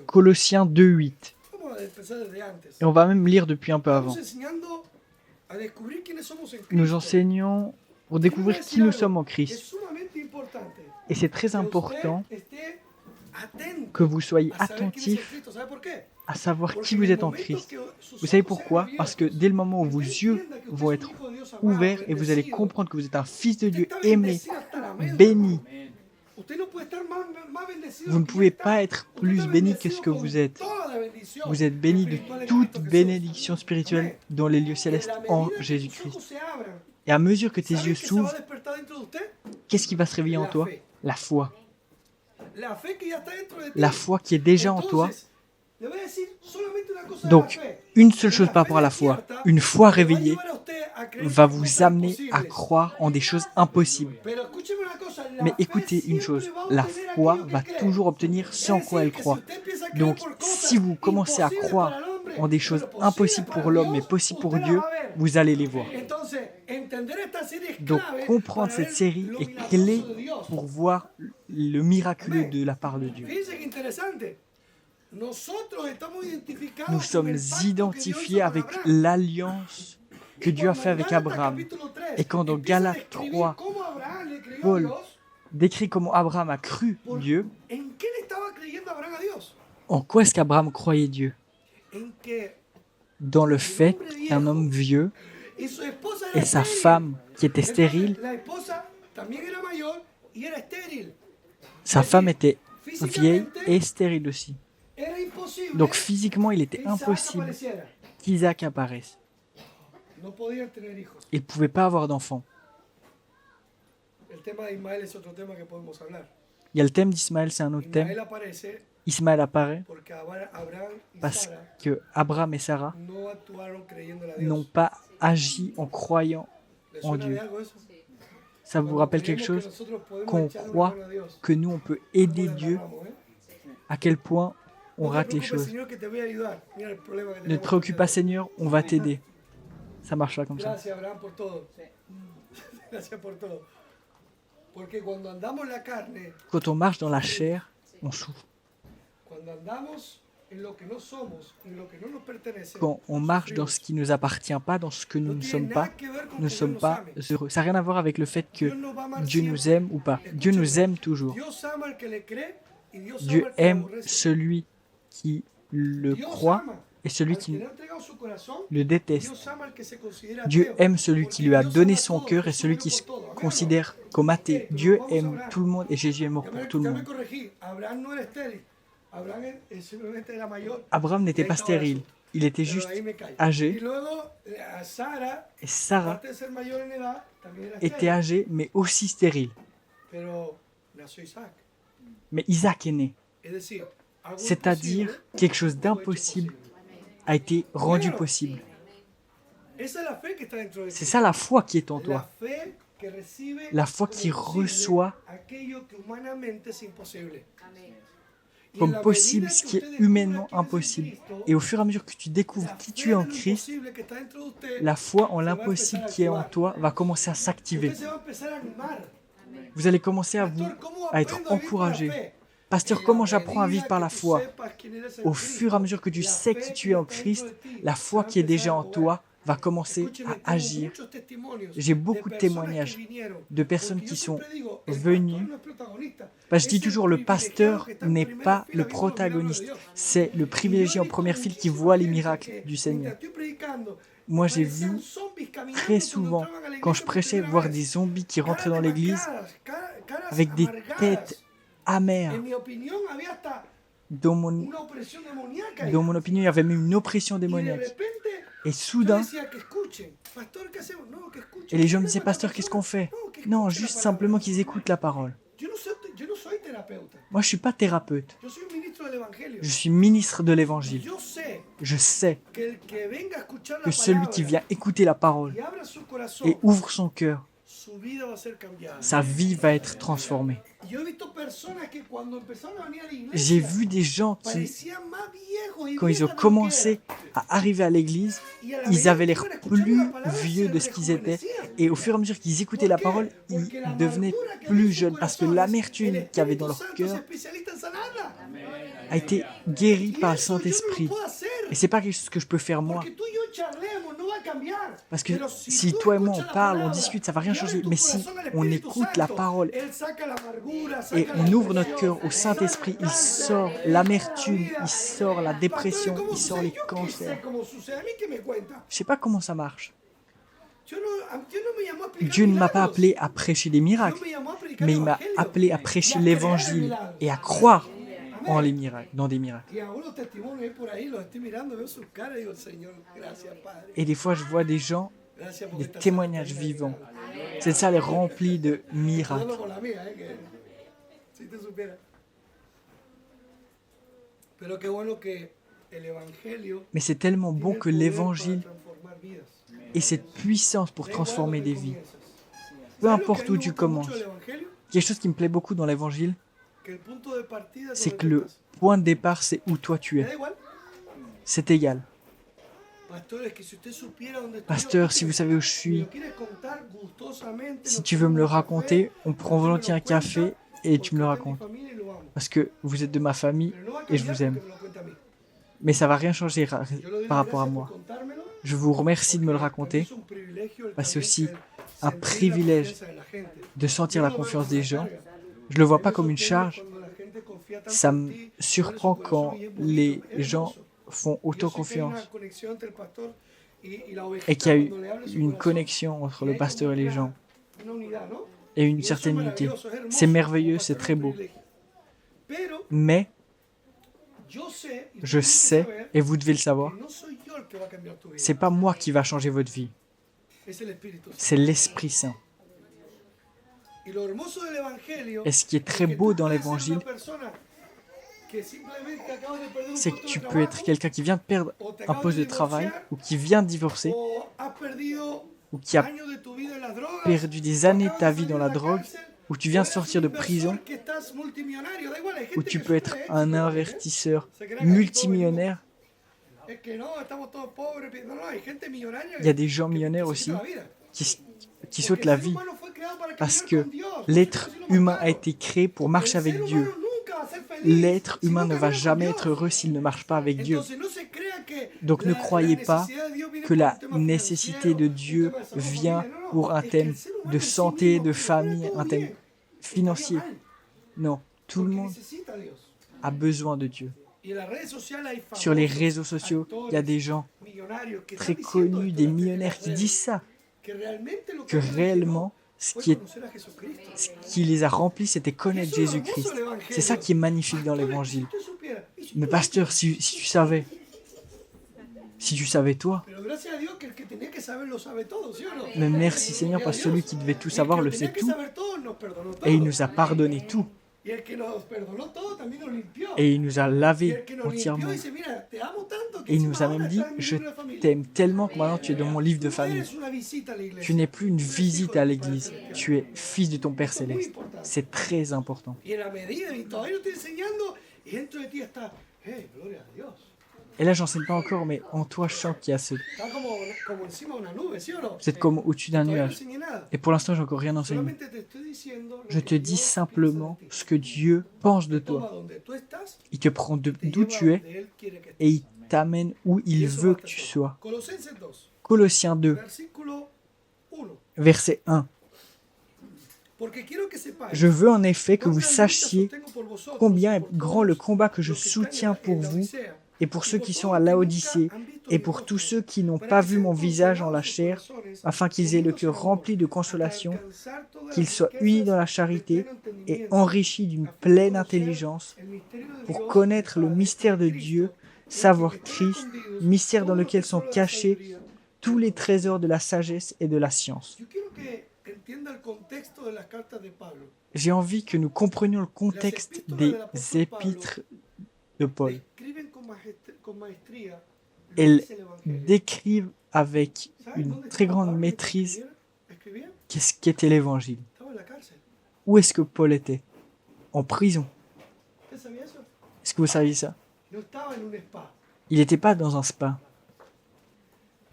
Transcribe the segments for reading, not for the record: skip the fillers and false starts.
Colossiens 2,8. Et on va même lire depuis un peu avant. Nous enseignons pour découvrir qui nous sommes en Christ. Et c'est très important que vous soyez attentifs à savoir qui vous êtes en Christ. Vous savez pourquoi? Parce que dès le moment où vos yeux vont être ouverts et vous allez comprendre que vous êtes un fils de Dieu aimé, béni, vous ne pouvez pas être plus béni que ce que vous êtes. Vous êtes béni de toute bénédiction spirituelle dans les lieux célestes en Jésus-Christ. Et à mesure que tes yeux s'ouvrent, qu'est-ce qui va se réveiller en toi? La foi. La foi qui est déjà en toi. Donc, une seule chose par rapport à la foi, une foi réveillée va vous amener à croire en des choses impossibles. Mais écoutez une chose, la foi va toujours obtenir ce en quoi elle croit. Donc, si vous commencez à croire en des choses impossibles pour l'homme mais possibles pour Dieu, vous allez les voir. Donc, comprendre cette série est clé pour voir le miraculeux de la part de Dieu. Nous sommes identifiés avec l'alliance que Dieu a fait avec Abraham. Et quand dans Galates 3, Paul décrit comment Abraham a cru Dieu, en quoi est-ce qu'Abraham croyait Dieu? Dans le fait qu'un homme vieux et sa femme qui était stérile, sa femme était vieille et stérile aussi. Donc physiquement, il était impossible qu'Isaac apparaisse. Il ne pouvait pas avoir d'enfant. Il y a le thème d'Ismaël, c'est un autre thème. Ismaël apparaît parce que Abraham et Sarah n'ont pas agi en croyant en Dieu. Ça vous rappelle quelque chose? Qu'on croit que nous, on peut aider Dieu, à quel point on rate les choses. Ne te préoccupe pas, Seigneur, on va t'aider. Ça marchera comme ça. Quand on marche dans la chair, on souffre. Quand on marche dans ce qui ne nous appartient pas, dans ce que nous ne sommes pas heureux. Ça n'a rien à voir avec le fait que Dieu nous aime ou pas. Dieu nous aime toujours. Dieu aime celui qui le croit et celui qui le déteste. Dieu aime celui qui lui a donné son cœur et celui qui se considère comme athée. Dieu aime tout le monde et Jésus est mort pour tout le monde. Abraham n'était pas stérile, il était juste âgé. Et Sarah était âgée mais aussi stérile. Mais Isaac est né. C'est-à-dire quelque chose d'impossible a été rendu possible. C'est ça la foi qui est en toi. La foi qui reçoit comme possible ce qui est humainement impossible. Et au fur et à mesure que tu découvres qui tu es en Christ, la foi en l'impossible qui est en toi va commencer à s'activer. Vous allez commencer à être encouragé. Pasteur, comment j'apprends à vivre par la foi? Au fur et à mesure que tu sais qui tu es en Christ, la foi qui est déjà en toi va commencer à agir. J'ai beaucoup de témoignages de personnes qui sont venues. Je dis toujours, le pasteur n'est pas le protagoniste, c'est le privilégié en première file qui voit les miracles du Seigneur. Moi, j'ai vu très souvent, quand je prêchais, voir des zombies qui rentraient dans l'église avec des têtes amères. Dans mon opinion, il y avait même une oppression démoniaque. Et soudain, et les gens me disaient, pasteur, qu'est-ce qu'on fait? Non, juste simplement qu'ils écoutent la parole. Moi, je ne suis pas thérapeute. Je suis ministre de l'Évangile. Je sais que celui qui vient écouter la parole et ouvre son cœur, sa vie va être transformée. J'ai vu des gens qui, quand ils ont commencé à arriver à l'église, ils avaient l'air plus vieux de ce qu'ils étaient. Et au fur et à mesure qu'ils écoutaient la parole, ils devenaient plus jeunes parce que l'amertume qu'il y avait dans leur cœur a été guérie par le Saint-Esprit. Et c'est pas quelque chose que je peux faire moi. Parce que si toi et moi on parle, on discute, ça va rien changer. Mais si on écoute la parole et on ouvre notre cœur au Saint-Esprit, il sort l'amertume, il sort la dépression, il sort les cancers. Je sais pas comment ça marche. Dieu ne m'a pas appelé à prêcher des miracles, mais il m'a appelé à prêcher l'évangile et à croire en les miracles, dans des miracles. Et des fois, je vois des gens, des témoignages vivants. C'est ça, les remplis de miracles. Mais c'est tellement bon que l'évangile ait cette puissance pour transformer des vies. Peu importe où tu commences. Quelque chose qui me plaît beaucoup dans l'évangile, c'est que le point de départ, c'est où toi tu es. C'est égal. Pasteur, si vous savez où je suis, si tu veux me le raconter, on prend volontiers un café et tu me le racontes. Parce que vous êtes de ma famille et je vous aime. Mais ça ne va rien changer par rapport à moi. Je vous remercie de me le raconter, parce que c'est aussi un privilège de sentir la confiance des gens. Je ne le vois pas comme une charge. Ça me surprend quand les gens font autant confiance et qu'il y a eu une connexion entre le pasteur et les gens et une certaine unité. C'est merveilleux, c'est très beau. Mais je sais, et vous devez le savoir, c'est pas moi qui va changer votre vie, c'est l'Esprit Saint. Et ce qui est très beau dans l'évangile, c'est que tu peux être quelqu'un qui vient de perdre un poste de travail, ou qui vient de divorcer, ou qui a perdu des années de ta vie dans la drogue, ou tu viens de sortir de prison, ou tu peux être un investisseur multimillionnaire. Il y a des gens millionnaires aussi qui sautent la vie parce que l'être humain a été créé pour marcher avec Dieu. L'être humain ne va jamais être heureux s'il ne marche pas avec Dieu. Donc ne croyez pas que la nécessité de Dieu vient pour un thème de santé, de famille, un thème financier. Non, tout le monde a besoin de Dieu. Sur les réseaux sociaux, il y a des gens très connus, des millionnaires qui disent ça, que réellement, ce qui les a remplis, c'était connaître Jésus-Christ. C'est ça qui est magnifique dans l'Évangile. Mais pasteur, si tu savais toi, mais merci Seigneur, parce que celui qui devait tout savoir le sait tout, et il nous a pardonné tout. Et il nous a lavé entièrement. Et il nous a même dit, je t'aime tellement que maintenant tu es dans mon livre de famille. Tu n'es plus une visite à l'église, tu es fils de ton Père Céleste. C'est très important. Et là, j'enseigne pas encore, mais en toi, je sens qu'il y a ce... Vous êtes comme au-dessus d'un nuage. Et pour l'instant, j'ai encore rien enseigné. Je te dis simplement ce que Dieu pense de toi. Il te prend d'où tu es et il t'amène où il veut que tu sois. Colossiens 2, verset 1. Je veux en effet que vous sachiez combien est grand le combat que je soutiens pour vous et pour ceux qui sont à Laodicée, et pour tous ceux qui n'ont pas vu mon visage en la chair, afin qu'ils aient le cœur rempli de consolation, qu'ils soient unis dans la charité et enrichis d'une pleine intelligence, pour connaître le mystère de Dieu, savoir Christ, mystère dans lequel sont cachés tous les trésors de la sagesse et de la science. J'ai envie que nous comprenions le contexte des épîtres de Paul. Elles décrivent avec une très grande maîtrise Qu'est-ce qu'était l'évangile? Estaba en la cárcel. Où est-ce que Paul était? En prison. ¿Usted sabía eso? Est-ce que vous saviez ça? No estaba en un spa. Il n'était pas dans un spa.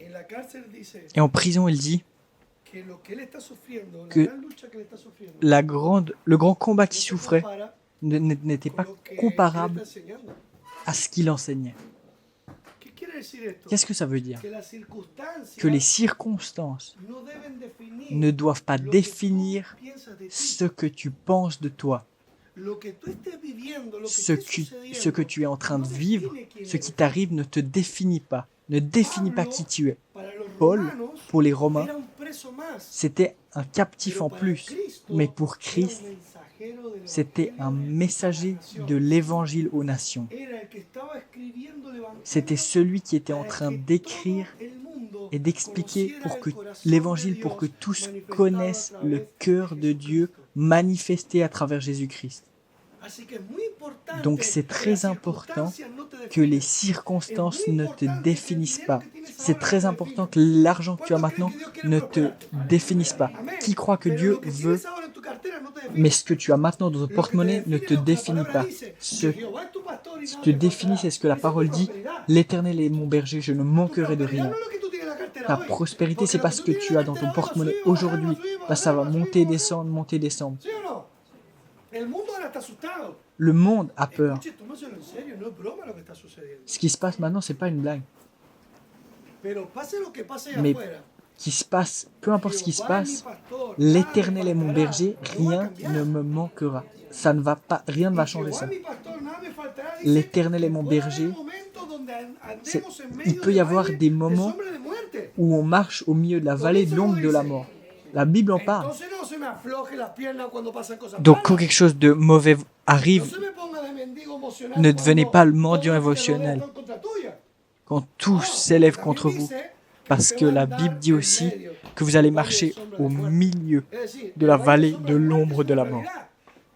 En la cárcel dice Et en prison, il dit que lo que él está sufriendo, la que gran lucha que él está sufriendo, le grand combat qu'il no se souffrait compara n'était con pas lo que él comparable está enseñando. à ce qu'il enseignait. ¿Qué quiere decir esto? Qu'est-ce que ça veut dire? Que las circunstancias Que les circonstances no deben definir ne doivent pas lo que tú définir piensas de ti. ce que tu penses de toi. Lo que tú estés viviendo, lo que Ce esté que, sucediendo, ce que tu es en train no de vivre, define quién ce qui eres. t'arrive ne te définit pas. Ne définit pas qui tu es. Para los Paul, romanos, pour les Romains, era un preso más, c'était un captif pero en para plus. Cristo, Mais pour era un Christ, mensajero del c'était un evangelio messager a las de naciones. l'évangile aux nations. Era el que estaba escribiendo el evangelio C'était celui qui était en para train que d'écrire todo el mundo et d'expliquer conociera pour el que corazón de l'évangile, pour que Dios tous manifestado a connaissent través le de cœur de Dieu Jesucristo. manifesté à travers Jésus-Christ. Así que es muy importante Donc c'est que très las important circunstancias no te que les definen. circonstances ne te définissent pas. C'est très important que l'argent que tu as maintenant ne te définisse pas. Qui croit que Pero Dieu lo que veut, tienes ahora en tu cartera no te define. mais ce que tu as maintenant dans ton Lo que te porte-monnaie ne define te es lo que la définit palabra pas. dice, Ce que Jehová es tu pastor y qui nada te te définit, faltará. c'est ce que la Esa es tu parole dit. prosperidad. L'Éternel est mon berger, je ne Tu manquerai de prosperidad rien. no es lo que tú tienes en la cartera Ta hoy. prospérité, Porque c'est lo pas que ce tú que tienes en tu la as dans ton cartera hoy va a porte-monnaie subir, va a bajar, va a aujourd'hui. subir, va a Bah, ça va bajar, va a monter, subir, va a bajar. descendre, monter, descendre. ¿Sí o no? El mundo ahora está asustado. Le monde a peur. Escuche, tómaselo en serio, no es broma lo que está sucediendo. Ce qui se passe maintenant, c'est pas une blague. Pero pase lo que pase allá Mais afuera, qui se passe, peu importe ce qui se Jehová es mi passe, pastor, l'Éternel nada est me mon faltará. berger, No va a rien cambiar. ne me manquera. Ça ne va pas, rien ne va Y changer Jehová ça. es mi pastor, nada me faltará, dice L'Éternel est que mon puede haber berger. momentos donde C'est- andemos en il medio peut y del avoir valle des de moments sombra de muerte. où on marche au milieu de la vallée de l'ombre de la mort. La Bible en parle. Entonces no se me afloje las piernas cuando pasan cosas Donc quand malas. quelque chose de mauvais No arrive, se me ponga de mendigo emocional ne devenez cuando pas le todo mendiant lo que te rodea émotionnel está en contra tuya. quand No, tout porque s'élève también contre vous. dice Parce que que va a la andar Bible dit en aussi medio que vous allez del valle de marcher sombra au de muerte. milieu Es decir, de el la valle de vallée sombra de de muerte l'ombre es de una la mort. realidad,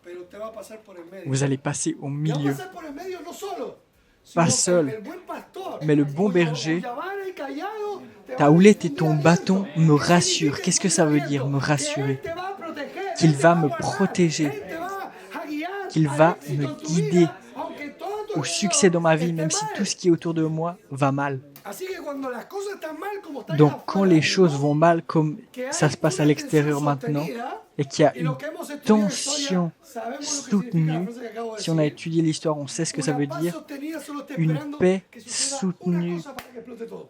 pero usted va a pasar por el medio. Vous allez passer au Y va a milieu. pasar por el medio no solo, Pas sino seul, que el buen pastor, mais le bon cuya berger, vara y callado te ta van a houlette et infundir ton aliento. bâton me ¿Qué rassurent. significa Qu'est-ce que infundir ça veut aliento? dire, me Que rassurer? Él te va a proteger, Qu'il Él te va a me guardar, protéger, Él te va a guiar qu'il al va éxito me en tu guider vida, aunque todo a tu au alrededor succès dans ma vie, esté même si mal. tout ce qui est autour de moi va mal. Así que cuando las cosas están mal, como están allá Donc quand afuera, les choses vont mal comme que hay ça se passe à una l'extérieur tensión maintenant, sostenida, et qu'il y a y une los que hemos estudiado tension historia sabemos lo que significa la soutenue, frase que acabo de si on a decir. étudié l'histoire, on sait ce que ça Una veut paz dire, sostenida solo está une esperando paix que suceda una soutenue cosa para que explote todo.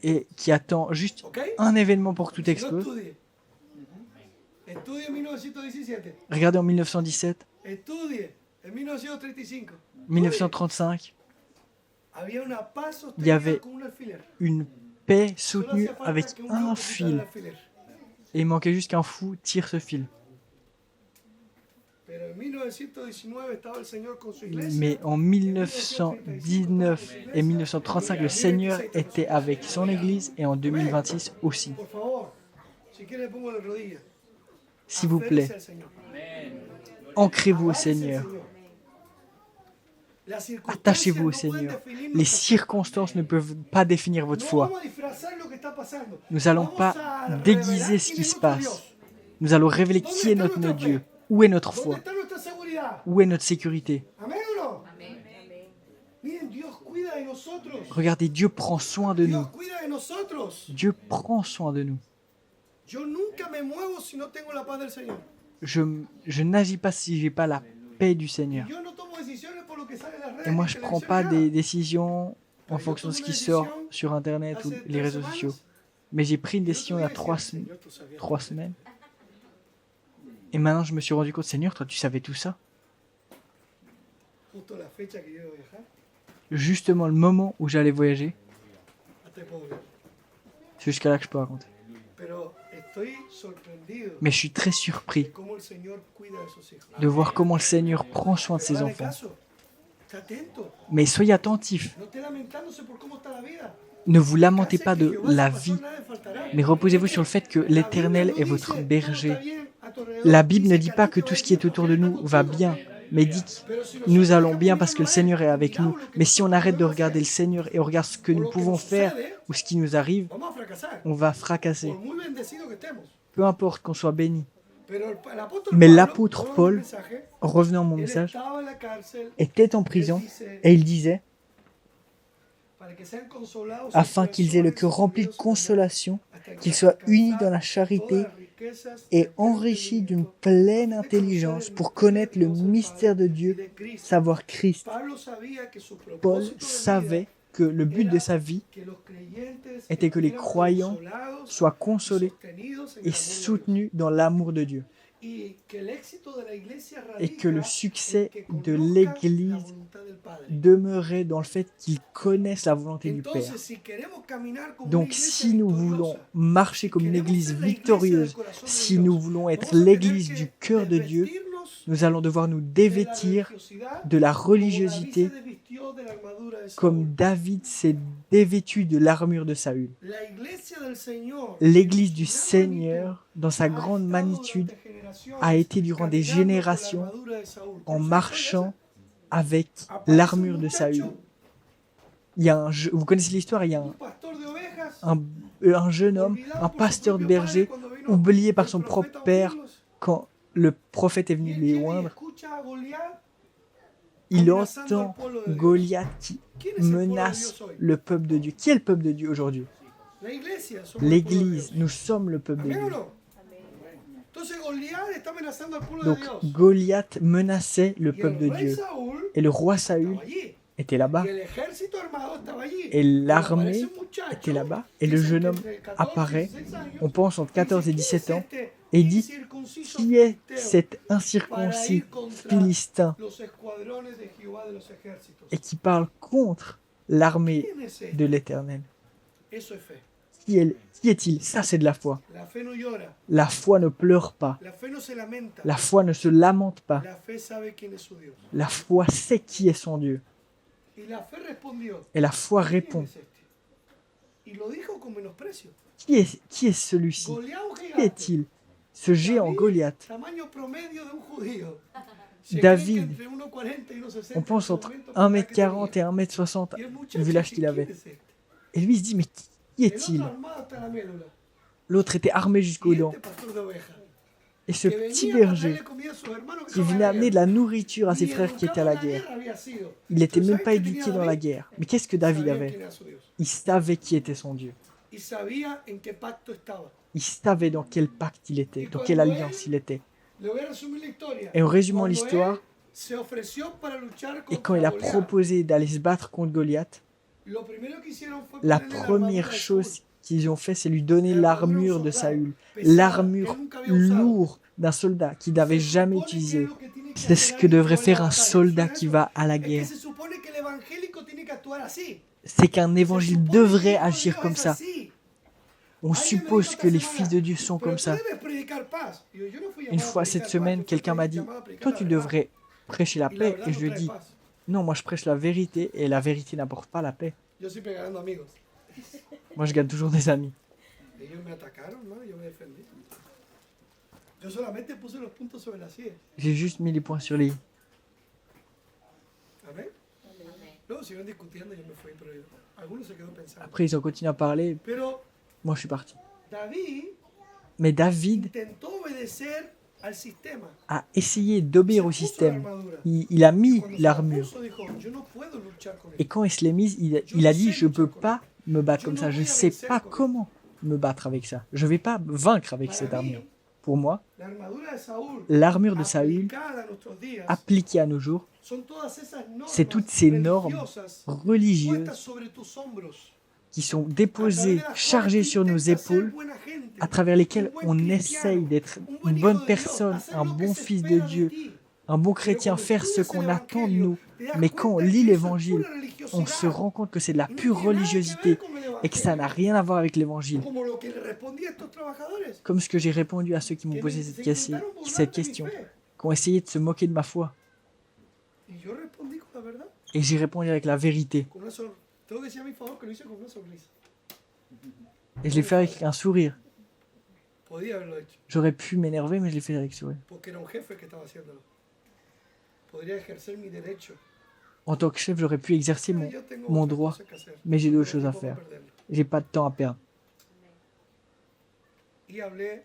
et qui attend juste ¿Ok? un événement pour que tout Si no explose. estudie. Estudie en 1917. Regardez en 1917, Estudie en 1935. 1935, Había una paz y sostenida avait con un alfiler. une paix Solo soutenue hacía falta avec que un un loco quitara el fil. alfiler. Et il manquait juste qu'un fou tire ce fil. Pero en 1919 estaba el Señor con su iglesia. Mais en 1919 et 1935, le Seigneur était avec son Église et en 2026 aussi. Por favor, si quiere pongo de rodillas. S'il vous Aférrese plaît, al Señor. ancrez-vous au Agárrese al Seigneur. Las circunstancias Attachez-vous au no pueden Seigneur. definir Les nuestra fe. circonstances ne peuvent pas définir votre No foi. vamos a disfrazar lo que está pasando. Nous n'allons Vamos pas a déguiser revelar ce quién qui es se nuestro passe. Dios. Nous allons révéler qui est notre Dieu. Où est notre ¿Dónde foi? está nuestra seguridad? Où est notre sécurité? ¿Amén o no? Miren, Dios cuida de nosotros. Regardez, Dieu prend soin de nous. Dios cuida de nosotros. Dieu prend soin de nous. Yo nunca me muevo si no tengo la paz del Señor. Je n'agis pas si j'ai pas la paix du Seigneur. Yo no tomo decisiones por lo que sale en las redes. Et moi, ni je en prends televisión, pas nada. des décisions en fonction de ce qui sort sur Internet ou les réseaux sociaux. Mais j'ai pris une Y el décision otro il y a día decía, Señor, tú sabías 3 semaines. Et maintenant, je me suis rendu compte, Seigneur, toi, tu savais tout ça? justo la fecha que yo iba a viajar. Justement, le moment où j'allais voyager, Hasta ahí puedo ver. c'est jusqu'à là que je peux raconter. Pero estoy sorprendido Mais je suis très de surpris cómo el Señor cuida de sus hijos. de voir comment le Seigneur prend soin de ses Dale enfants. caso. Esté atento. Mais soyez attentifs. No esté lamentándose por cómo está la vida. Ne vous lamentez Hace pas que de Jehová la su vie, pastor, nada le faltará. mais reposez-vous sur le fait que La Bible l'Éternel no est dice, votre todo berger. está bien a tu alrededor. La Bible ne Dice dit que pas a ti que te tout va ce qui est bien autour de porque Él nous está va contigo. bien, mais dit que Pero si nous nosotros allons dejamos bien de parce que le mirarlo a Seigneur est él, avec nous. miramos lo que Mais si on nosotros arrête de podemos regarder le hacer, Seigneur et on regarde ce que o nous lo que pouvons nos faire sucede, ou ce qui nous arrive, vamos a fracasar. on va fracasser. Por muy bendecidos que estemos. peu importe qu'on soit béni. Pero el apóstol Mais Pablo, l'apôtre volvamos al Paul, mensaje, revenant à mon él message, estaba en la cárcel, était en él prison dice, et il disait, para que sean consolados sus afin qu'ils aient le corazones cœur rempli de unidos en amor, consolation, hasta que qu'ils soient unis alcanzar dans la todas charité las riquezas et del pleno enrichis d'une entendimiento, pleine a fin de conocer intelligence el pour misterio de connaître le Dios el mystère de Padre y Dieu, de Cristo. savoir Christ. Pablo sabía que su Paul propósito de vida savait que le but de sa vie que los creyentes était que les estuvieran croyants consolados soient y consolés sostenidos en et el amor de Dios. soutenus dans l'amour de Dieu. Y que el éxito de la iglesia Et que le radica succès en que de conozcan la l'Église voluntad del Padre. demeurait dans le fait qu'ils connaissent la volonté du Père. Entonces, si queremos caminar como una Donc iglesia si nous voulons victoriosa, marcher si comme une queremos église ser la iglesia del victorieuse, corazón de si Dios, nous voulons être vamos a tener l'église que du cœur de Dieu, desvestirnos nous allons devoir nous de la dévêtir religiosidad de la como David se religiosité desvistió de la armadura de Saúl. comme David s'est dévêtu de l'armure de Saül. La iglesia del Señor, L'église en du su gran Seigneur, dans sa magnitud, grande ha magnitude, estado durante generaciones a été durant des caminando con la générations armadura de Saúl. en ¿Conoce la marchant avec historia esa? l'armure de Aparece un Saül. muchacho, Il y a vous connaissez l'histoire, il y a un pastor de ovejas, un jeune homme, olvidado un por su pasteur de propio berger, padre cuando vino oublié par el son profeta propre a père ungirlos. quand le prophète est Y venu él les viene y oindre. escucha a Goliat Il amenazando al entend pueblo de Dios. Goliath qui ¿Quién es el pueblo de menace Dios hoy? le peuple de Dieu. Qui est le peuple de Dieu aujourd'hui? La iglesia somos el pueblo de L'Église, Dios. nous sommes le peuple de ¿Amén o Dieu. no? Entonces Goliat está amenazando al pueblo Donc de Dios. Goliath menaçait le Y peuple de el rey Dieu. Saúl Et le roi Saül estaba allí. était là-bas. Y el ejército armado estaba allí. Et Cuando l'armée aparece un muchacho, était là-bas. Et le dicen jeune que homme entre 14 y apparaît, 16 años, on pense entre 14 et dice, 17 ans, ¿quién es et dit, incircunciso qui est filisteo cet para incirconcis ir contra philistin los escuadrones de Jehová de los ejércitos? et qui parle contre l'armée ¿Quién es de este? l'Éternel? Eso es fe. Qui est-il? Ça, c'est de la foi. La fe no llora, La foi ne pleure pas. la fe no se lamenta, La foi ne se lamente pas. la fe sabe quién es su Dios. La foi sait qui est son Dieu. Y la fe respondió, Et la foi ¿quién répond. es este? Y lo dijo con menosprecio. Qui est celui-ci? Goliat, un Qui gigante, est-il? Ce géant Goliath. tamaño promedio de un judío. Se David, cree que entre 1,40 y 1,60 On pense en entre ese momento por la edad que 1m40 tenía. et 1m60 Y el vu muchacho l'âge dice, qu'il avait. ¿quién es este? Et lui, il se dit, mais qui El est-il? otro armado hasta la médula. L'autre était armé Y jusqu'aux dents. este pastor de ovejas, Et ce que petit venía para berger darle comida a sus hermanos que qui estaban en venait la amener de guerra. la nourriture à ses Ni frères qui étaient à educado la en la guerre. guerra había sido. Il n'était Pero même ¿sabes pas qué éduqué tenía dans la David? guerre. Mais qu'est-ce que David Sabía avait? quién era su Dios. Il savait qui était son Dieu. Y sabía en qué pacto estaba. Il savait dans quel pacte il était, dans quelle alliance il était. Le voy a resumir la historia. Et en résumant Cuando l'histoire, él se ofreció para luchar et contra quand il a Goliat, proposé d'aller se battre contre Goliath, lo primero que hicieron fue la ponerle la première armadura de chose Saúl. qu'ils ont fait, c'est lui donner La armadura l'armure de de un soldat, Saül. pesada, L'armure que nunca había usado. lourde d'un soldat qu'il n'avait Se jamais supone que utilisée. es lo que tiene que C'est ce hacer que alguien devrait que va a faire la un batalla. soldat ¿Suena qui eso? va à la Es que guerre. se supone que el evangélico tiene que actuar así. C'est qu'un Se évangile supone que devrait el hijo de agir Dios comme es ça. así. On Alguien me suppose dijo que les esta fils semana, de Dieu sont "Pero comme tú ça. debes predicar paz". Y yo no fui Une llamado a fois predicar cette paz, semaine, yo fui quelqu'un m'a dit, llamado a predicar toi la tu verdad. devrais prêcher la Y la paix. verdad Et no je lui ai trae dit, paz. non, moi je prêche la vérité et la vérité n'apporte pas la paix. Yo siempre ganando amigos. Moi je gagne toujours des amis. Ellos me atacaron, ¿no? Yo me defendí. Yo solamente puse los puntos sobre las sillas. J'ai juste mis les points sur les i. Amén. Luego siguieron discutiendo y yo me fui, pero algunos se quedó pensando. Après ils ont continué à parler, Pero moi je suis parti. David Mais David intentó obedecer al sistema. a essayé d'obéir au Se puso la système. armadura. Il a Y mis cuando se la l'armure. puso, dijo, yo no puedo luchar con Et él. quand il se l'est mise, il a dit, je peux pas me battre comme ça. Je sais pas comment me battre avec ça. Je vais pas vaincre avec cette Para armure. mí, Pour moi, la armadura de Saúl, l'armure de Saül, aplicada a nuestros días, appliquée à nos jours, son todas esas normas c'est toutes ces normes religiosas religieuses puestas sobre tus hombros, qui sont a través déposées, de las chargées cuales sur tú nos intentas ser épaules, buena gente, à travers lesquelles un buen on cristiano, essaye d'être un buen une hijo bonne de Dios, personne, hacer un lo que bon se fils de espera de Dieu, ti. un bon Pero chrétien, cuando faire ce estudias qu'on el attend de evangelio, nous. te das Mais quand on cuenta lit que eso es l'évangile, pura on se religiosidad. rend compte que c'est de la Y no pure tiene nada que religiosité ver con el et que ça n'a evangelio. rien à voir avec l'évangile. Como lo que le respondí a estos trabajadores, Comme ce que j'ai répondu à ceux qui m'ont que posé se cette intentaron burlar cette de mi question, fe. qui ont essayé de se moquer de ma foi. Y yo respondí con la verdad, Et j'ai répondu avec la vérité. con una sonrisa. Tengo que decir a mi favor que lo hice con una sonrisa. Et je l'ai fait avec un sourire. Podía haberlo hecho, J'aurais pu m'énerver, mais je l'ai fait avec sourire. porque era un jefe que estaba haciéndolo. Podría ejercer mi derecho. En tant que chef, j'aurais pu exercer Pero yo tengo mon otras droit, cosas que hacer. mais j'ai No d'autres tengo choses à tiempo para faire. perderlo. J'ai pas de temps à perdre. Y hablé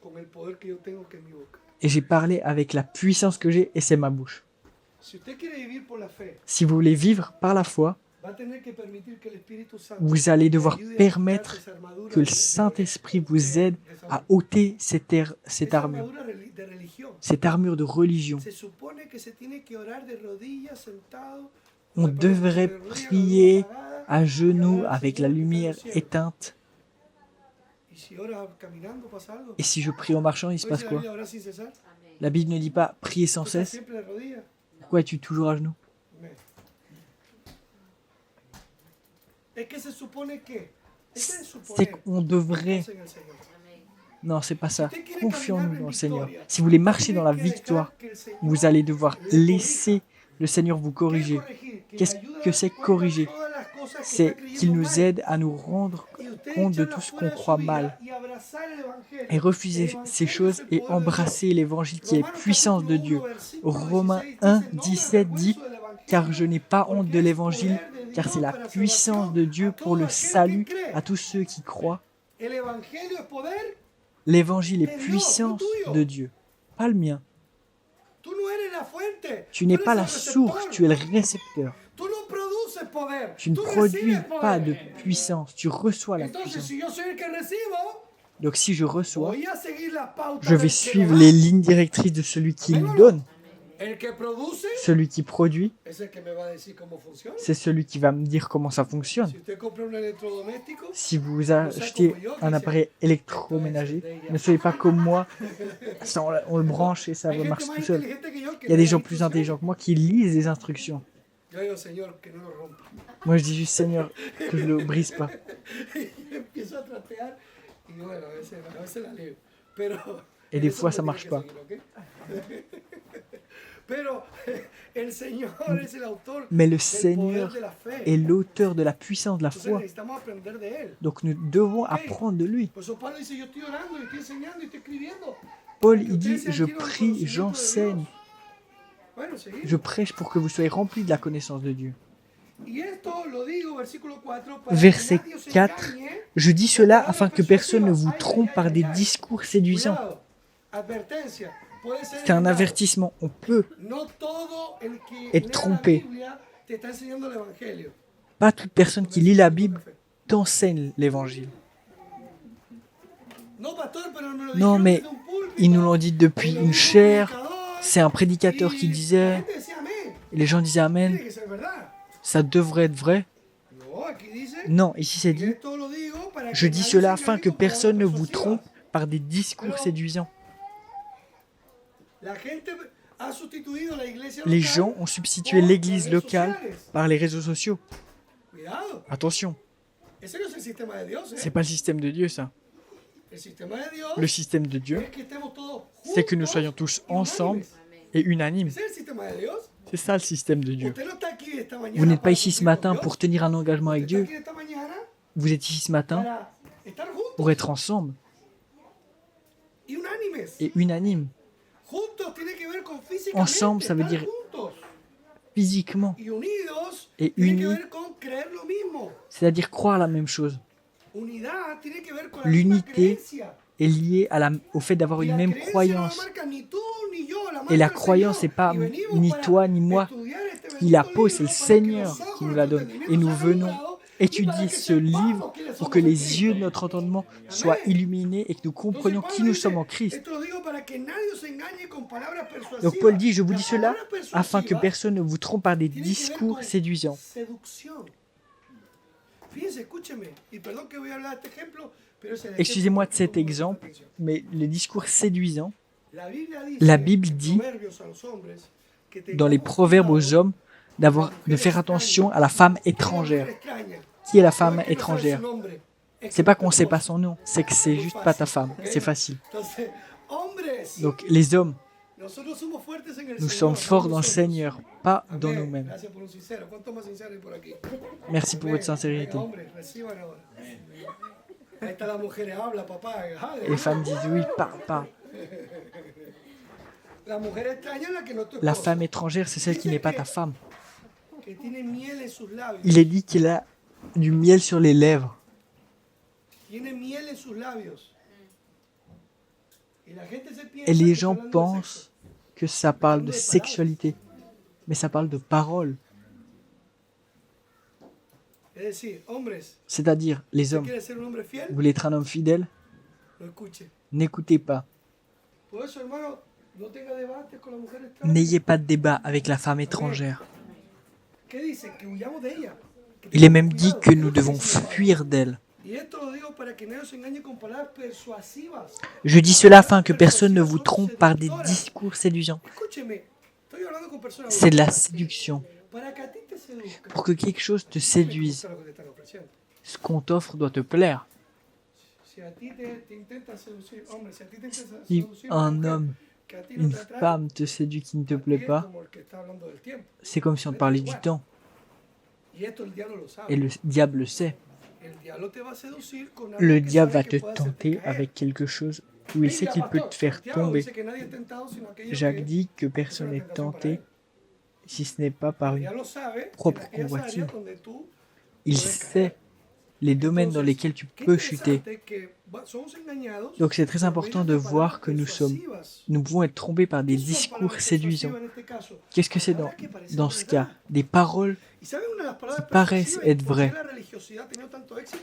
con el poder que yo tengo, que es mi boca. Et j'ai parlé avec la puissance que j'ai, et c'est ma bouche. Si usted quiere vivir por la fe, Si vous voulez vivre par la foi, va a tener que permitir que el Espíritu Santo vous allez le devoir ayude a permettre quitarse esa armadura que le de- Saint-Esprit vous aide à ôter cette esa armure, armadura de religión. cette armure de religion. Se supone que se tiene que orar de rodillas, sentado. On devrait prier à genoux avec la lumière éteinte. Y si ora caminando pasa algo. Et si je prie en marchant, il se Hoy passe si la quoi? Biblia ora sin cesar. La Bible ne dit pas prier sans Tú estás cesse. siempre de rodillas. Pourquoi es-tu toujours à genoux? Amén. Es que se supone que. Es que se C'est supone. qu'on devrait... Confíen en el Señor. Non, c'est pas ça. Si usted quiere Confions-nous caminar dans en le Seigneur. victoria, Si vous voulez marcher tiene dans la que dejar victoire, que el Señor vous allez devoir le laisser le Seigneur vous ¿Qué es corriger. corregir? Que Qu'est-ce le ayude a que c'est dar cuenta de corriger? todas las cosas que C'est está creyendo qu'il nous mal. aide à nous rendre Y usted compte de echarla tout ce qu'on fuera de su croit vida mal y abrazar el Evangelio. et refuser El ces Evangelio choses es el et poder de Dios. embrasser l'évangile qui est Romanos puissance de capítulo Dieu. 1, versículo Romains 16 1, dice, "No me 17 dit, avergüenzo del Evangelio, car je n'ai pas honte porque de es l'évangile, poder de car Dios c'est la para puissance salvación de Dieu a pour todo le aquel salut que cree." à tous ceux qui croient. El Evangelio es poder. L'évangile est De Dios, puissance no tuyo. de Dieu, pas le mien. Tú no eres la fuente. Tu n'es Tú pas eres la el source, receptor. tu es le récepteur. Tú no produces poder. Tu ne Tú produis recibes poder. pas de puissance, tu reçois la Entonces, puissance. si yo soy el que recibo, Donc si je reçois, voy a seguir la pauta je vais del que suivre lo les da. lignes directrices de celui qui le donne. El que produce Celui qui produit, es el que me va a decir cómo funciona. c'est celui qui va me dire comment ça fonctionne. Si usted compra un electrodoméstico, Si vous achetez un appareil électroménager, ne soyez pas comme moi, ça, on le branche et ça hay gente marche más tout seul. inteligente que yo que Il y a des lee gens las plus instrucciones. intelligents que moi qui lisent les instructions. Yo digo, Señor, que no lo rompa. Moi je dis juste Seigneur, que je le brise pas. Y empiezo a trapear y bueno, a veces la leo. Pero, Et en des eso fois me ça tiene marche que pas. seguir, ¿ok? Pero el Señor es el autor Mais le del Seigneur poder de la fe. est l'auteur de la puissance de la Entonces foi. necesitamos aprender de Él. Donc nous devons apprendre de lui. Por eso Pablo dice, yo estoy orando, yo estoy enseñando y estoy escribiendo. Paul il dit je prie, j'enseigne, Bueno, seguimos. je prêche pour que vous soyez remplis de la connaissance de Dieu. Y esto lo digo, versículo 4, para Verset que nadie se 4. engañe. Je dis cela afin que personne ne vous trompe par des discours séduisants. Cuidado, advertencia. Puede ser C'est un engañado. avertissement. On peut, No todo el que Être lee trompé. la Biblia te está enseñando el evangelio. pas toute personne qui lit la Bible t'enseigne l'évangile. No, pastor, pero me lo Non, dijeron mais desde un púlpito. ils nous l'ont dit depuis Me lo une dijo un chaire. predicador, C'est un prédicateur qui y la disait, gente decía amén. et les gens disaient Amen. Tiene que ser verdad. Ça devrait être vrai. No, aquí dice, Non, ici c'est y dit, esto lo digo para je que dis nadie cela se afin engañe que con palabras personne ne vous persuasivas. trompe par des discours séduisants. La gente ha sustituido la iglesia Les local gens ont substitué por l'église redes locale sociales. par les réseaux sociaux. Cuidado, Attention, ese no es el sistema de Dios, c'est pas le système de Dieu ça. El sistema de Dios Le système de Dieu, es que estemos todos c'est que nous juntos soyons tous y ensemble unánimes. et unanimes. Ese es el sistema de Dios. C'est ça le système de Dieu. Usted no está aquí esta mañana Vous n'êtes pas para ici ce cumplir con matin Dios. pour tenir un engagement avec Usted está Dieu. aquí esta mañana Vous êtes ici ce matin para estar juntos pour être ensemble y unánimes. et unanimes. Juntos tiene que ver con físicamente. Ensemble, ça veut estar dire juntos. Physiquement, Y unidos Et tiene unis. que ver con creer lo mismo. c'est-à-dire croire la même chose, Unidad tiene que ver con la L'unité misma creencia. est liée au fait d'avoir Y une la même creencia croyance. no la marca ni tú ni yo, la Et la marca el croyance, Señor. c'est pas Y venimos ni para toi ni moi estudiar este qui la bendito pose, c'est le libro para que Seigneur los ojos qui de nous la nuestro donne. entendimiento Et nous sean venons alumbrados, y para étudier que ce sepamos livre quiénes pour somos que en les Cristo. yeux de notre entendement soient Amen. illuminés et que nous comprenions Entonces, qui Pablo nous dice, sommes en Christ. esto lo digo para que nadie se engañe con palabras persuasivas. Donc Paul dit, je vous La dis cela palabra afin que persuasiva personne ne vous trompe par des tiene que ver discours con séduisants. seducción. Fíjense, escúcheme, y perdón que voy a hablar de este ejemplo, pero es el Excusez-moi de ejemplo cet que pongo exemple, atención. mais les discours séduisants, La Biblia Bible en dit, Proverbios a los hombres, que dans les tengamos proverbes aux cuidado hommes, de faire attention à la femme étrangère. Qui est la femme étrangère? C'est pas qu'on ne sait pas son nom, c'est que c'est juste pas ta femme. C'est facile. Donc les hommes, nous sommes forts dans le Seigneur, pas dans nous-mêmes. Merci pour votre sincérité. Et les femmes disent oui, pas. La femme étrangère, c'est celle qui n'est pas ta femme. Il est dit qu'il a du miel sur les lèvres. Y la gente se Et piensa les que está gens hablando de sexo. pensent que ça parle de sexualité. Mais ça parle de parole. Es decir, hombres, C'est-à-dire, les ¿usted hommes, quiere ser un hombre fiel? vous voulez être un homme fidèle? No escuche. N'écoutez pas. Por eso, hermano, no tenga debates con la mujer extraña. N'ayez pas de débat avec la femme étrangère. ¿Qué dice? Que huyamos de ella. Que Il est tengamos même dit cuidado. que Es nous lo que devons dice la palabra. fuir d'elle. Y esto lo digo para que nadie se engañe con palabras persuasivas. Je dis cela afin que personne ne vous trompe par des discours séduisants. Escúcheme, estoy hablando con personas C'est de la adultas. séduction. Para que a ti te seduzca, Pour que quelque chose te me séduise, gusta lo que te están ofreciendo. ce qu'on t'offre doit te plaire. Si a ti te intentan seducir, hombre, si a ti te intentan Si seducir una un mujer homme, que a ti no une te atrae, femme te séduit qui ne te a ti plaît es pas, como el que está hablando del tiempo. c'est comme si on te parlait du temps. Y esto el diablo lo sabe. Et le diable le sait. El diablo te va a seducir con algo Le que diable sabe va que te puede hacerte tenter caer. avec quelque chose où il sait qu'il peut te faire Santiago tomber. dice que nadie est tentado sino aquello Jacques que dit que personne n'est tenté si ce n'est pas par el une... diablo sabe propre en aquellas convoitise. áreas donde tú Il puedes sait caer. les domaines dans Entonces, lesquels tu qué peux chuter. interesante que somos engañados Donc c'est très por important medio de de voir palabras que persuasivas. nous pouvons être trompés par des ¿Qué son discours palabras séduisants. persuasivas en este caso? Qu'est-ce que c'est Palabras que parecen dans ce cas? verdad. Des paroles. ¿Y saben una de las palabras qui paraissent persuasivas? être ¿Por vraies. qué la religiosidad ha tenido tanto éxito?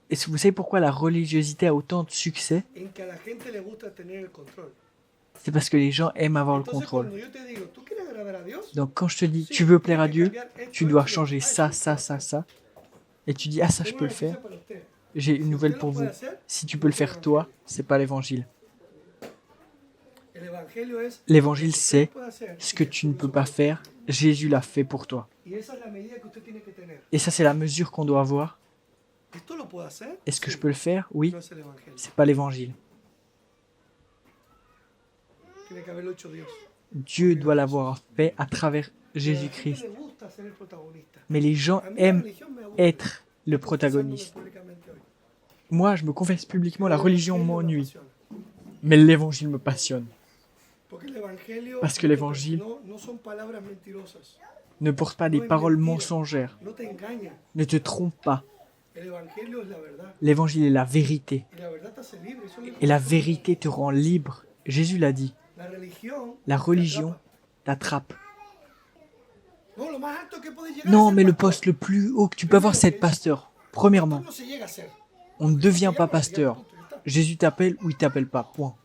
Et vous savez pourquoi la religiosité a autant de succès? En que a la gente le gusta tener el control. C'est parce que les gens aiment avoir le Entonces, contrôle. cuando yo te digo, ¿tú quieres agradar a Dios? Donc quand je te dis, Sí, tu veux tienes plaire à que Dieu, cambiar esto, tu esto, dois esto. changer Ah, ça, sí, ça, ça, ça. Et tu dis, ah ça je tengo peux una le faire. noticia para usted. J'ai une Si nouvelle usted pour lo puede vous. hacer, Si tu peux le faire toi, c'est pas l'évangile. el evangelio es L'évangile lo que usted c'est puede hacer, ce y que Jesús tu ne lo peux hizo pas por usted. faire, Jésus l'a fait pour toi. Y esa es la medida que usted tiene que tener. Et ça c'est la mesure qu'on doit avoir. ¿Esto lo puedo hacer? Est-ce que Sí. je peux le faire? Oui. No es el evangelio. C'est pas l'évangile. Tiene que haberlo hecho Dios. Dieu doit l'avoir fait à travers A la Jésus-Christ. gente le gusta ser el protagonista. Mais les gens A mí la aiment religión me aburre. être le Confesándome protagoniste. públicamente hoy. Moi, je me confesse publiquement, la El religion evangelio me m'ennuie. apasiona. Mais l'évangile me passionne. Porque el evangelio Parce que l'évangile no son palabras mentirosas. ne porte pas des paroles mensongères. No te engaña. Ne te trompe pas. El evangelio es la verdad. L'évangile est la vérité. Y la verdad te hace libre. Eso es lo Et la que- vérité te rend libre. Jésus l'a dit. La religión La te religion atrapa. t'attrape. No, lo más alto que puedes llegar a Non, ser mais le pastor. poste le plus haut que tu peux avoir, c'est être pasteur. Premièrement, No se llega a ser. on ne devient pas Se llama, pasteur. punto, ya está. Jésus t'appelle ou il t'appelle pas. Point.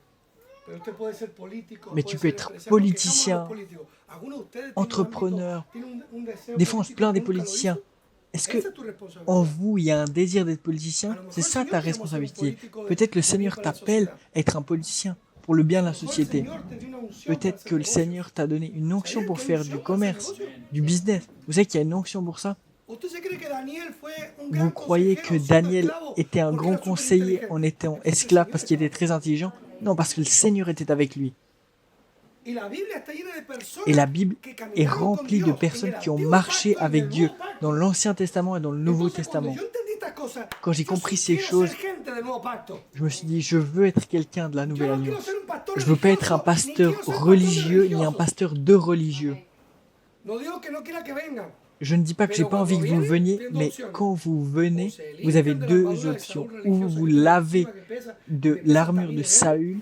Pero usted puede ser político, Mais puede tu peux ser être empresario, politicien, porque estamos los políticos. Algunos de ustedes tienen entrepreneur. un ámbito, tienen un deseo Des fois, on se político, plaint des nunca lo politiciens. hizo. Est-ce que Esa es tu responsabilidad. en vous, il y a un désir d'être A politicien? lo mejor C'est el ça Señor ta te llamó a ser un responsabilité. político de- Peut-être le de bien Seigneur para la t'appelle sociedad. à être un politicien pour le bien de A la lo mejor el société. Señor te dio una unción para Peut-être hacer que le negocios. Seigneur t'a donné une onction ¿Sabían pour que hay faire unción du para hacer commerce, negocios? du business. Vous savez qu'il y a une onction pour ça? ¿Usted se cree que Daniel fue un Vous gran croyez que consejero, súper Daniel esclavo, était un porque grand era súper conseiller inteligente? en étant Es que el esclave Señor parce qu'il était très intelligent? Non, parce que le Seigneur était avec lui. Y la Biblia está llena de personas Et la Bible que est caminaron con remplie de Dios en personnes el qui ont Antiguo marché Pacto y en avec el Dieu Nuevo Pacto. dans l'Ancien Testament et dans le Nouveau Entonces, cuando Testament. yo entendí estas cosas, Quand j'ai yo compris sí ces quiero choses, ser gente del Nuevo Pacto. je me suis dit, je veux être quelqu'un de la Yo Nouvelle no quiero Alliance. ser un pastor Je veux pas être un religioso, ni pasteur quiero ser pastor de religieux ni un religiosos. pasteur de religieux. No digo que no quiera que vengan. Je ne dis pas que j'ai pas envie que vous veniez, mais quand vous venez, vous avez deux options. Ou vous vous lavez de l'armure de Saül,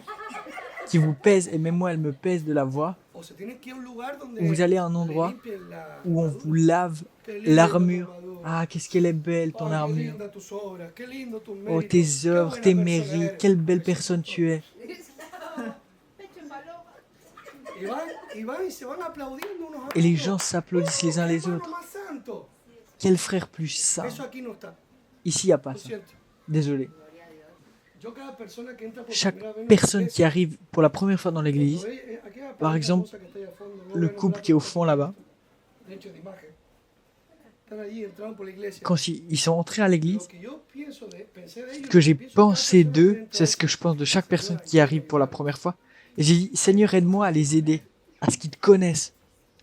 qui vous pèse, et même moi elle me pèse de la voix, O se tienen que ir a un lugar donde ou vous allez à un le endroit limpien la où on vous lave Qué lindo tu l'armure. armadura. Ah, qu'est-ce qu'elle est belle ton Oh, qué armure. linda tus obras, qué lindo tus Oh, méritos, tes qué œuvres, buena tes persona mérites, eres. quelle belle personne tu es. Y van y se van aplaudiendo unos a Et les otros. gens s'applaudissent les uns les Hermano autres. más santo. Quel frère plus saint. Eso aquí no está. Ici, il n'y a pas Lo ça. siento. Désolé. Yo cada persona que entra por Chaque primera vez en la personne iglesia, qui arrive pour la première fois dans l'église, cuando ve, aquí hay una par pareja exemple, hermosa que está ahí al fondo, no le ven couple un qui est au rato, fond là-bas, de hecho, de imagen. Están allí, entraron por la iglesia. quand ils sont entrés à l'église, Lo que yo pienso pensé de ellos, ce que j'ai lo que pienso de cada pensé persona que d'eux, entra c'est ce que je pense de chaque personne qui arrive pour la première fois. Et j'ai dit, Seigneur, aide-moi à les aider, à ce qu'ils te connaissent.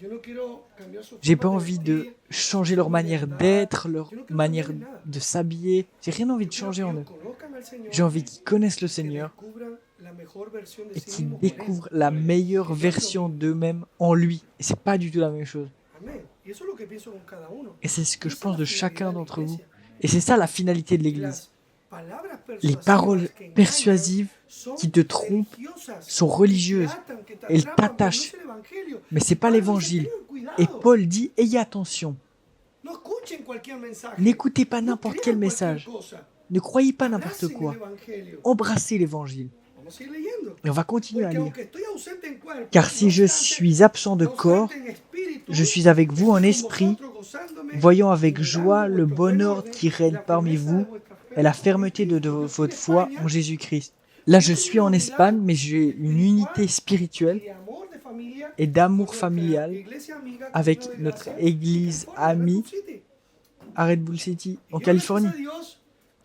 Yo no quiero cambiar su J'ai pas forma envie vestir, de changer leur manière d'être, leur manière de s'habiller. J'ai rien envie de quiero changer que en ellos eux. conozcan al Señor, J'ai envie qu'ils connaissent le que Seigneur descubran la mejor versión de et sí qu'ils mismos con él. découvrent la meilleure version d'eux-mêmes en lui. Et c'est pas du tout la même chose. Amén. Y eso es lo que pienso con cada uno. Et c'est ce que Y je esa es pense la de finalidad chacun de la d'entre vous. iglesia. Et c'est ça la finalité de Y l'église. Les paroles persuasives qui te trompent sont religieuses. Elles t'attachent. Mais ce n'est pas l'évangile. Et Paul dit, ayez attention. N'écoutez pas n'importe quel message. Ne croyez pas n'importe quoi. Embrassez l'évangile. Et on va continuer à lire. Car si je suis absent de corps, je suis avec vous en esprit, voyant avec joie le bon ordre qui règne parmi vous et la fermeté de votre foi en Jésus-Christ. Là, je suis en Espagne, mais j'ai une unité spirituelle et d'amour familial avec notre église amie à Red Bull City, en Californie.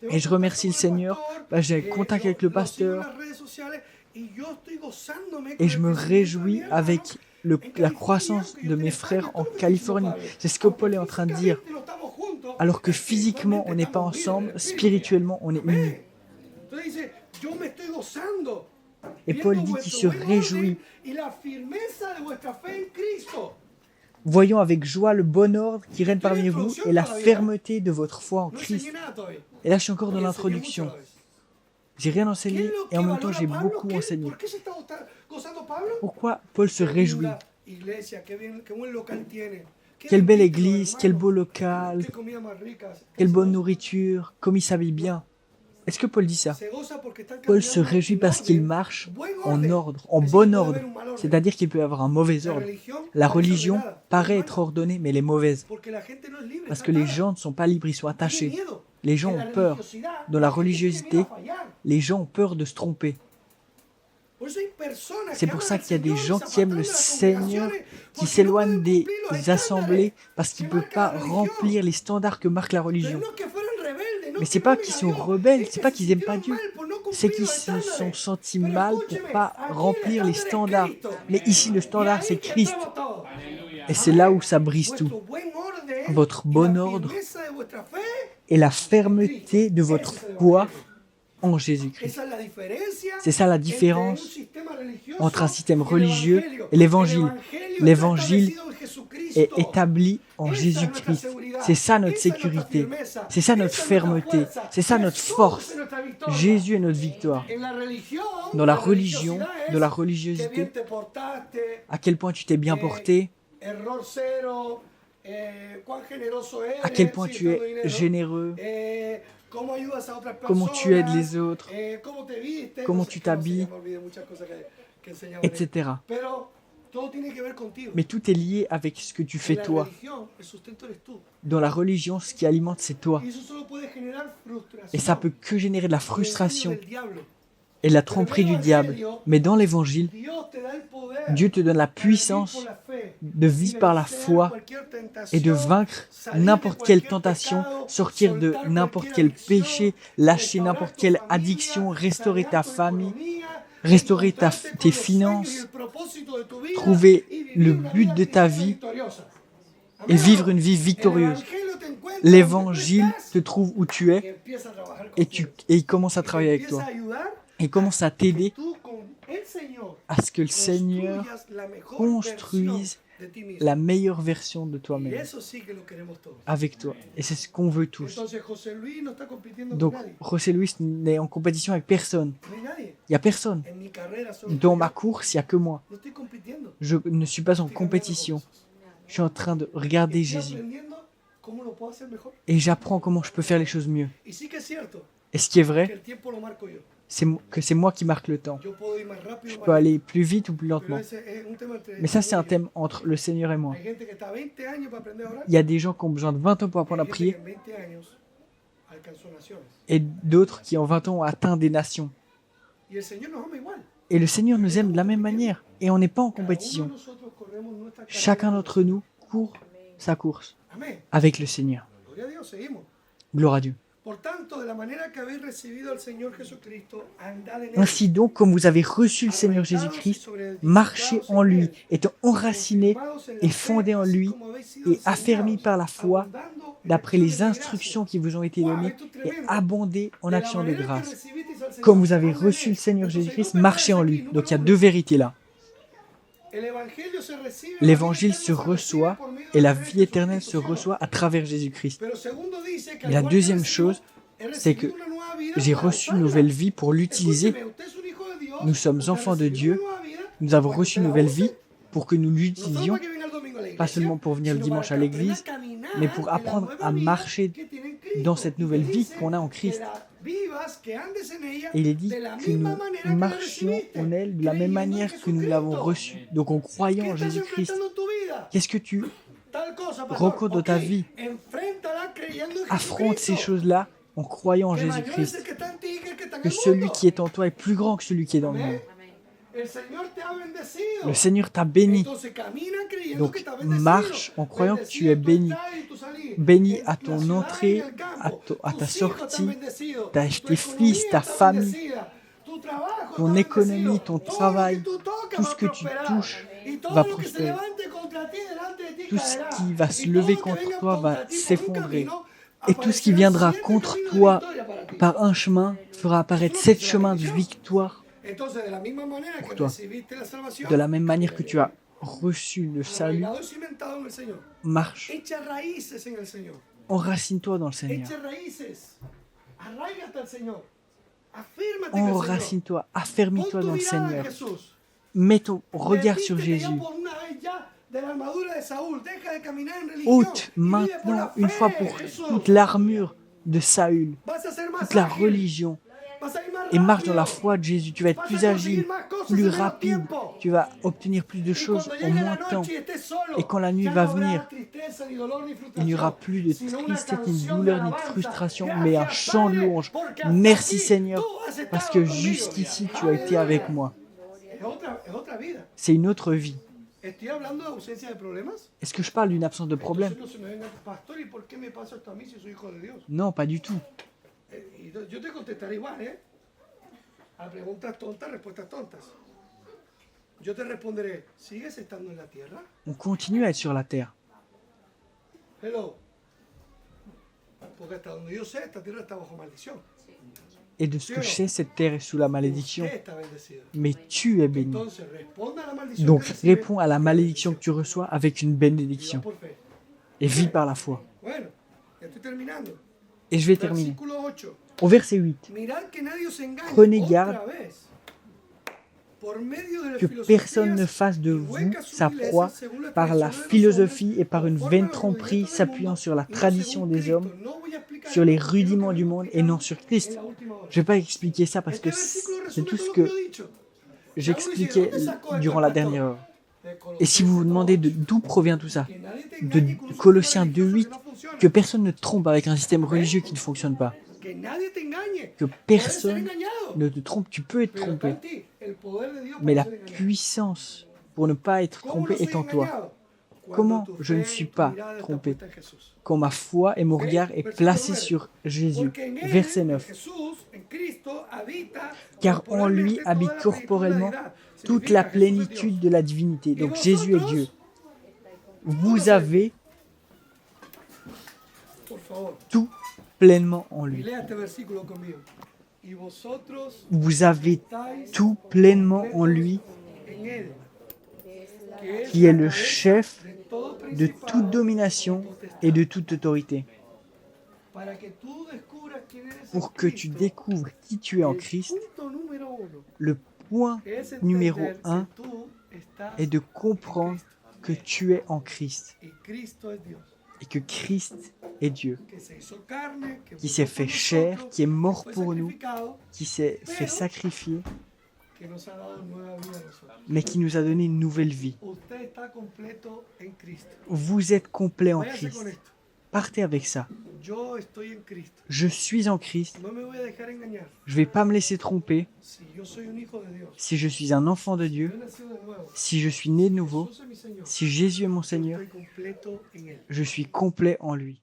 Et je remercie le Seigneur, j'ai contact avec le pasteur et je me réjouis avec la croissance de mes frères en Californie. C'est ce que Paul est en train de dire. Alors que physiquement, on n'est pas ensemble, spirituellement, on est unis. Et Paul dit qu'il se réjouit. Voyons avec joie le bon ordre qui règne parmi vous et la fermeté de votre foi en Christ. Et là, je suis encore dans l'introduction. J'ai rien enseigné et en même temps, j'ai beaucoup enseigné. Pourquoi Paul se réjouit? Quelle belle église, quel beau local, quelle bonne nourriture, comme il s'habille bien. Est-ce que Paul dit ça? Paul se réjouit parce qu'il marche en ordre, en bon ordre. C'est-à-dire qu'il peut y avoir un mauvais ordre. La religion paraît être ordonnée, mais elle est mauvaise. Parce que les gens ne sont pas libres, ils sont attachés. Les gens ont peur. Dans la religiosité, les gens ont peur de se tromper. C'est pour ça qu'il y a des gens qui aiment le Seigneur, qui s'éloignent des assemblées parce qu'ils ne peuvent pas remplir les standards que marque la religion. Mais ce n'est pas qu'ils sont rebelles, ce n'est pas qu'ils n'aiment pas Dieu. C'est qu'ils se sont sentis mal pour ne pas remplir les standards. Mais ici, le standard, c'est Christ. Et c'est là où ça brise tout. Votre bon ordre et la fermeté de votre foi en Jésus-Christ. C'est ça la différence entre un système religieux et l'évangile. L'évangile est établi en Jésus-Christ. C'est ça notre sécurité. C'est ça notre fermeté. C'est ça notre force. Jésus est notre victoire. Dans la religion, dans la religiosité, à quel point tu t'es bien porté, à quel point tu es généreux, comment tu aides les autres, comment tu t'habilles, etc. Mais tout est lié avec ce que tu fais toi. Dans la religion, ce qui alimente, c'est toi. Et ça peut que générer de la frustration et de la tromperie du diable. Mais dans l'évangile, Dieu te donne la puissance de vivre par la foi et de vaincre n'importe quelle tentation, sortir de n'importe quel péché, lâcher n'importe quelle addiction, restaurer ta famille, restaurer tes finances, trouver le but de ta vie et vivre une vie victorieuse. L'évangile te trouve où tu es et il commence à travailler avec toi. Il commence à t'aider à ce que le Seigneur construise la meilleure version de toi-même avec toi. Et c'est ce qu'on veut tous. Donc, José Luis n'est en compétition avec personne. Il n'y a personne. Dans ma course, il n'y a que moi. Je ne suis pas en compétition. Je suis en train de regarder Jésus. Et j'apprends comment je peux faire les choses mieux. Et ce qui est vrai, c'est que c'est moi qui marque le temps. Je peux aller plus vite ou plus lentement. Mais ça, c'est un thème entre le Seigneur et moi. Il y a des gens qui ont besoin de 20 ans pour apprendre à prier et d'autres qui en 20 ans ont atteint des nations. Et le Seigneur nous aime de la même manière. Et on n'est pas en compétition. Chacun d'entre nous court sa course avec le Seigneur. Gloire à Dieu. Ainsi donc, comme vous avez reçu le Seigneur Jésus-Christ, marchez en lui, étant enracinés et fondés en lui et affermis par la foi, d'après les instructions qui vous ont été données, et abondez en actions de grâce. Comme vous avez reçu le Seigneur Jésus-Christ, marchez en lui. Donc il y a deux vérités là. L'évangile se reçoit et la vie éternelle se reçoit à travers Jésus-Christ. Et la deuxième chose, c'est que j'ai reçu une nouvelle vie pour l'utiliser. Nous sommes enfants de Dieu. Nous avons reçu une nouvelle vie pour que nous l'utilisions, pas seulement pour venir le dimanche à l'église, mais pour apprendre à marcher dans cette nouvelle vie qu'on a en Christ. Et il est dit que nous marchions en elle de la même manière que nous l'avons reçue, donc en croyant en Jésus-Christ. Qu'est-ce que tu rencontres dans ta vie? Affronte ces choses-là en croyant en Jésus-Christ, que celui qui est en toi est plus grand que celui qui est dans le monde. Le Seigneur t'a béni. Donc marche en croyant que tu es béni. Béni à ton entrée, à ta sortie, tes fils, ta famille, ton économie, ton travail, tout ce que tu touches va prospérer. Tout ce qui va se lever contre toi va s'effondrer. Et tout ce qui viendra contre toi par un chemin fera apparaître 7 chemins de victoire pour toi. De la même manière que tu as reçu le salut, marche. Enracine-toi dans le Seigneur. Enracine-toi, affermis-toi dans le Seigneur. Mets ton regard sur Jésus. Ôte maintenant, une fois pour toute l'armure de Saül, toute la religion, et marche dans la foi de Jésus. Tu vas être plus agile, plus rapide, tu vas obtenir plus de choses en moins de temps. Et quand la nuit va venir, il n'y aura plus de tristesse, ni de douleur, ni de frustration, mais un chant de louange. Merci Seigneur, parce que jusqu'ici tu as été avec moi. C'est une autre vie. Est-ce que je parle d'une absence de problème? Non, pas du tout. Yo te contestaré igual, ¿eh? A preguntas tontas, respuestas tontas. Yo te responderé, ¿sigues estando en la tierra? On continue à être sur la terre. Hello. Porque hasta donde yo sé, esta tierra está bajo maldición. Et de ce que je sais, cette terre est sous la malédiction. Mais tu es béni. Donc réponds à la malédiction que tu reçois avec une bénédiction. Et vis par la foi. Et je vais terminer. Au verset 8. Prenez garde que personne ne fasse de vous sa proie par la philosophie et par une vaine tromperie s'appuyant sur la tradition des hommes, sur les rudiments du monde et non sur Christ. Je ne vais pas expliquer ça parce que c'est tout ce que j'expliquais durant la dernière heure. Et si vous vous demandez d'où provient tout ça, de Colossiens 2.8, que personne ne te trompe avec un système religieux qui ne fonctionne pas. Que personne ne te trompe, tu peux être trompé. Mais la puissance pour ne pas être trompé est en toi. Comment je ne suis pas trompé? Quand ma foi et mon regard est placé sur Jésus. Verset 9. Car en lui habite corporellement toute la plénitude de la divinité. Donc Jésus est Dieu. Vous avez tout pleinement en lui. Vous avez tout pleinement en lui, qui est le chef de toute domination et de toute autorité. Pour que tu découvres qui tu es en Christ, le point numéro 1 est de comprendre que tu es en Christ et que Christ est Dieu, qui s'est fait chair, qui est mort pour nous, qui s'est fait sacrifier, mais qui nous a donné une nouvelle vie. Vous êtes complet en Christ. Partez avec ça. Je suis en Christ. Je ne vais pas me laisser tromper. Si je suis un enfant de Dieu, si je suis né de nouveau, si Jésus est mon Seigneur, je suis complet en lui.